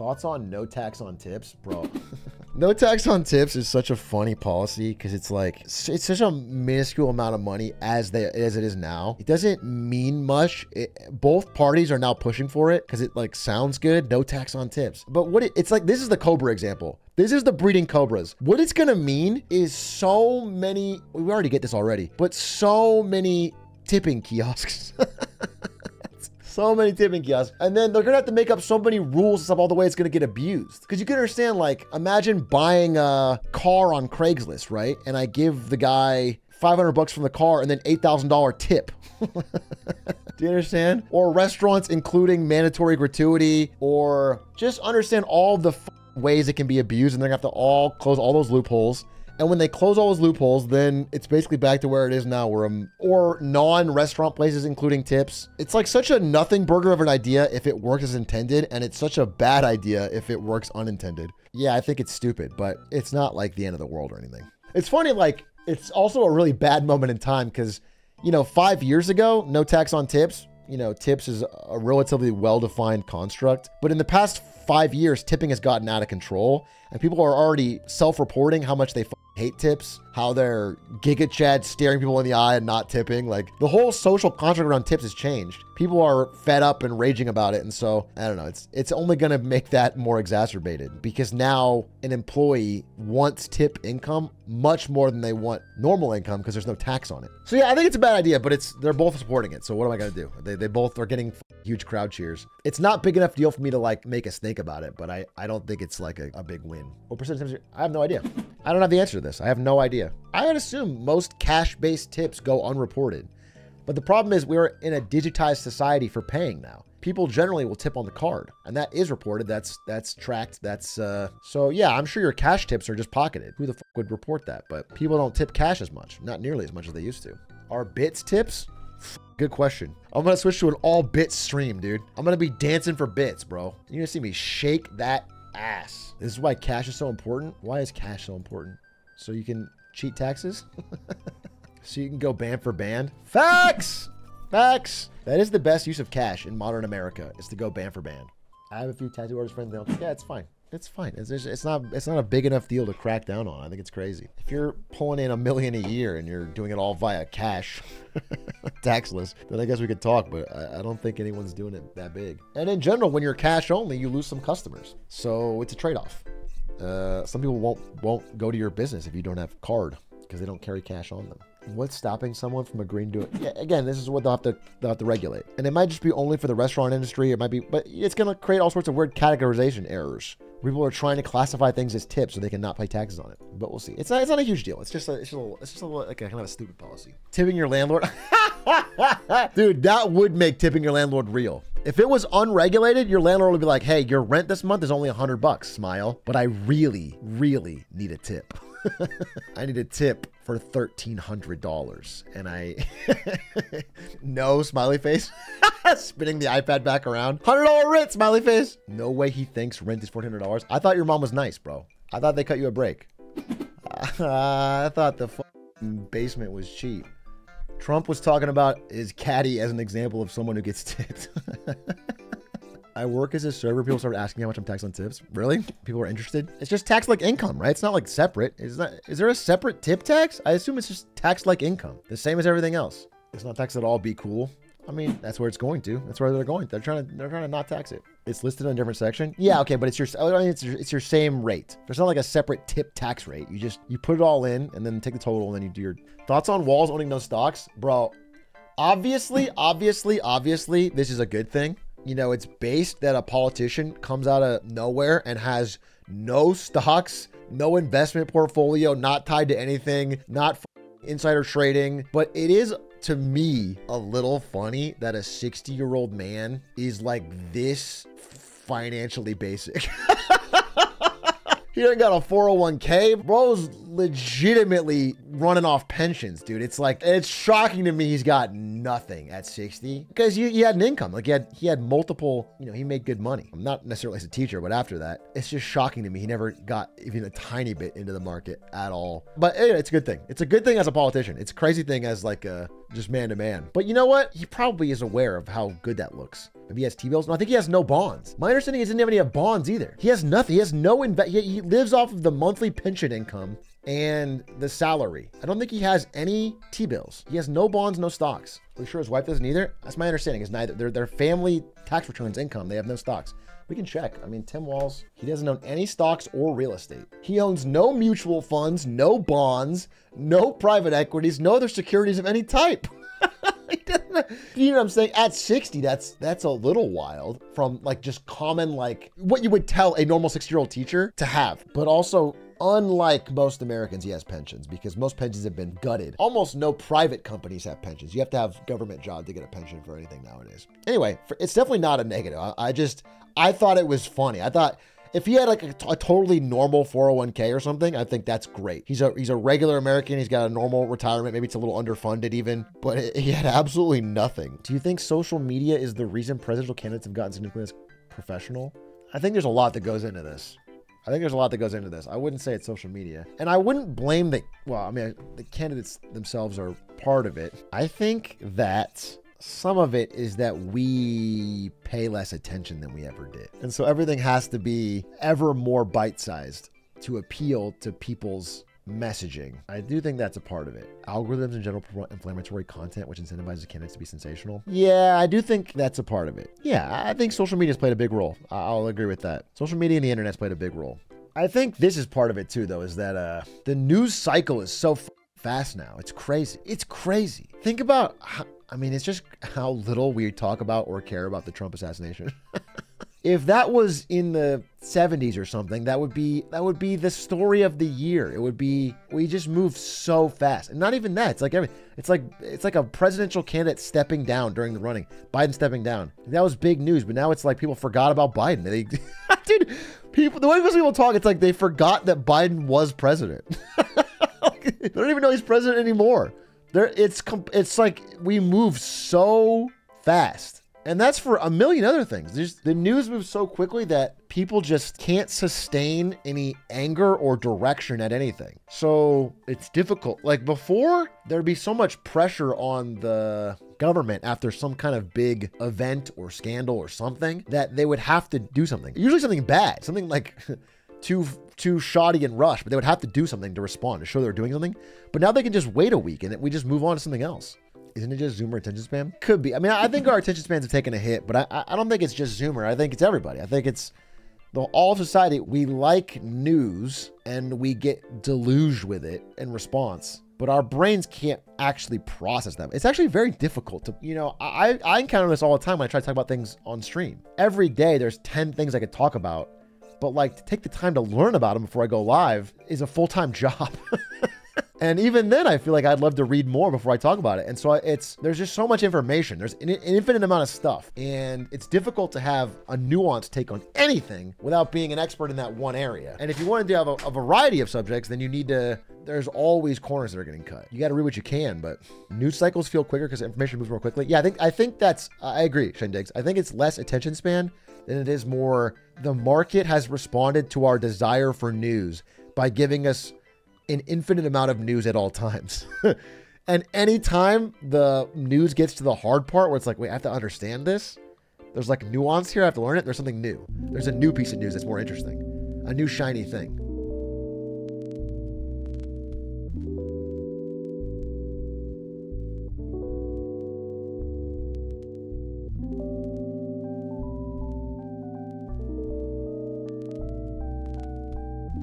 Thoughts on no tax on tips, bro? No tax on tips is such a funny policy because it's like, it's such a minuscule amount of money as it is now. It doesn't mean much. Both parties are now pushing for it because it like sounds good. No tax on tips. But it's like, this is the Cobra example. This is the breeding cobras. What it's going to mean is so many, we already get this already, but so many tipping kiosks. So many tipping kiosks. And then they're gonna have to make up so many rules and stuff all the way it's gonna get abused. Because you can understand, like, imagine buying a car on Craigslist, right? And I give the guy 500 bucks from the car and then $8,000 tip. Do you understand? Or restaurants including mandatory gratuity, or just understand all the ways it can be abused, and they're gonna have to all close all those loopholes. And when they close all those loopholes, then it's basically back to where it is now, or non-restaurant places, including tips. It's like such a nothing burger of an idea if it works as intended, and it's such a bad idea if it works unintended. Yeah, I think it's stupid, but it's not like the end of the world or anything. It's funny, like, it's also a really bad moment in time because, you know, 5 years ago, no tax on tips. You know, tips is a relatively well-defined construct, but in the past 5 years, tipping has gotten out of control, and people are already self-reporting how much they hate tips, how they're Giga Chad staring people in the eye and not tipping. Like, the whole social contract around tips has changed. People are fed up and raging about it, and so I don't know. It's only going to make that more exacerbated because now an employee wants tip income much more than they want normal income because there's no tax on it. So yeah, I think it's a bad idea, but they're both supporting it. So what am I going to do? They both are getting huge crowd cheers. It's not big enough deal for me to like make us think about it, but I don't think it's like a big win. What percentage? I have no idea. I don't have the answer to this. I have no idea. I would assume most cash-based tips go unreported. But the problem is we're in a digitized society for paying now. People generally will tip on the card, and that is reported. That's tracked. So yeah, I'm sure your cash tips are just pocketed. Who the fuck would report that? But people don't tip cash as much, not nearly as much as they used to. Are bits tips? Good question. I'm gonna switch to an all bits stream, dude. I'm gonna be dancing for bits, bro. You're gonna see me shake that ass. This is why cash is so important. Why is cash so important? So you can cheat taxes? So you can go band for band? Facts! Facts! That is the best use of cash in modern America, is to go band for band. I have a few tattoo artist friends. Yeah, it's fine. It's fine. It's not a big enough deal to crack down on. I think it's crazy. If you're pulling in $1 million a year and you're doing it all via cash, taxless, then I guess we could talk, but I don't think anyone's doing it that big. And in general, when you're cash only, you lose some customers. So it's a trade-off. Some people won't go to your business if you don't have card because they don't carry cash on them. What's stopping someone from agreeing to it? Yeah, again, this is what they'll have to regulate. And it might just be only for the restaurant industry. It might be, but it's going to create all sorts of weird categorization errors. People are trying to classify things as tips so they can not pay taxes on it. But we'll see. It's not a huge deal. It's just like a kind of a stupid policy. Tipping your landlord. Dude, that would make tipping your landlord real. If it was unregulated, your landlord would be like, hey, your rent this month is only $100, smile. But I really, really need a tip. I need a tip for $1,300. And I, no, smiley face, spinning the iPad back around. $100 rent, smiley face. No way he thinks rent is $1,400. I thought your mom was nice, bro. I thought they cut you a break. I thought the basement was cheap. Trump was talking about his caddy as an example of someone who gets tipped. I work as a server. People start asking how much I'm taxed on tips. Really? People are interested? It's just taxed like income, right? It's not like separate. Is there a separate tip tax? I assume it's just taxed like income. The same as everything else. It's not taxed at all. Be cool. I mean, that's where it's going to. That's where they're going. They're trying to not tax it. It's listed in a different section. Yeah, okay, but it's your same rate. There's not like a separate tip tax rate. You put it all in and then take the total and then you do your thoughts on Walls owning no stocks, bro. Obviously, this is a good thing. You know, it's based that a politician comes out of nowhere and has no stocks, no investment portfolio, not tied to anything, not insider trading. But it is, to me, a little funny that a 60-year-old man is like this financially basic. He ain't got a 401k. Bro's legitimately running off pensions, dude. It's like, it's shocking to me he's got nothing at 60 because he had an income. Like he had multiple, he made good money. Not necessarily as a teacher, but after that, it's just shocking to me. He never got even a tiny bit into the market at all. But anyway, it's a good thing. It's a good thing as a politician. It's a crazy thing as like just man to man. But you know what? He probably is aware of how good that looks. Maybe he has T-bills. No, I think he has no bonds. My understanding is he didn't have bonds either. He has nothing. He has no he lives off of the monthly pension income and the salary. I don't think he has any T-bills. He has no bonds, no stocks. Are we sure his wife doesn't either? That's my understanding. Is neither their family tax returns income. They have no stocks. We can check. I mean, Tim Walz, he doesn't own any stocks or real estate. He owns no mutual funds, no bonds, no private equities, no other securities of any type. You know what I'm saying? At 60, that's a little wild from like just common, like what you would tell a normal 60-year-old teacher to have. But also, unlike most Americans, he has pensions because most pensions have been gutted. Almost no private companies have pensions. You have to have a government job to get a pension for anything nowadays. Anyway, it's definitely not a negative. I thought it was funny. I thought if he had like a totally normal 401k or something, I think that's great. He's a regular American. He's got a normal retirement. Maybe it's a little underfunded even, but he had absolutely nothing. Do you think social media is the reason presidential candidates have gotten significantly less professional? I think there's a lot that goes into this. I wouldn't say it's social media. And I wouldn't blame the candidates themselves are part of it. I think that some of it is that we pay less attention than we ever did. And so everything has to be ever more bite-sized to appeal to people's messaging. I do think that's a part of it. Algorithms in general promote inflammatory content, which incentivizes candidates to be sensational. Yeah, I do think that's a part of it. Yeah, I think social media's played a big role. I'll agree with that. Social media and the internet's played a big role. I think this is part of it too, though, is that the news cycle is so fast now. It's crazy. It's crazy. Think about it's just how little we talk about or care about the Trump assassination. If that was in the 70s or something, that would be the story of the year. It would be, we just move so fast. And not even that. It's like a presidential candidate stepping down during the running. Biden stepping down. That was big news, but now it's like people forgot about Biden. Dude, the way most people talk, it's like they forgot that Biden was president. They don't even know he's president anymore. It's like we move so fast. And that's for a million other things. The news moves so quickly that people just can't sustain any anger or direction at anything. So it's difficult. Like before, there'd be so much pressure on the government after some kind of big event or scandal or something that they would have to do something. Usually something bad, something like too shoddy and rushed, but they would have to do something to respond, to show they're doing something. But now they can just wait a week and we just move on to something else. Isn't it just Zoomer attention span? Could be. I mean, I think our attention spans have taken a hit, but I don't think it's just Zoomer. I think it's everybody. I think it's all of society. We like news and we get deluged with it in response, but our brains can't actually process them. It's actually very difficult to, I encounter this all the time when I try to talk about things on stream. Every day there's 10 things I could talk about, but like to take the time to learn about them before I go live is a full-time job. And even then, I feel like I'd love to read more before I talk about it. And so there's just so much information. There's an infinite amount of stuff. And it's difficult to have a nuanced take on anything without being an expert in that one area. And if you wanted to have a variety of subjects, then you need to, there's always corners that are getting cut. You got to read what you can, but news cycles feel quicker because information moves more quickly. Yeah, I think I agree, Shane Diggs. I think it's less attention span than it is more the market has responded to our desire for news by giving us an infinite amount of news at all times. And anytime the news gets to the hard part where it's like, wait, I have to understand this. There's like nuance here. I have to learn it. There's something new. There's a new piece of news that's more interesting. A new shiny thing.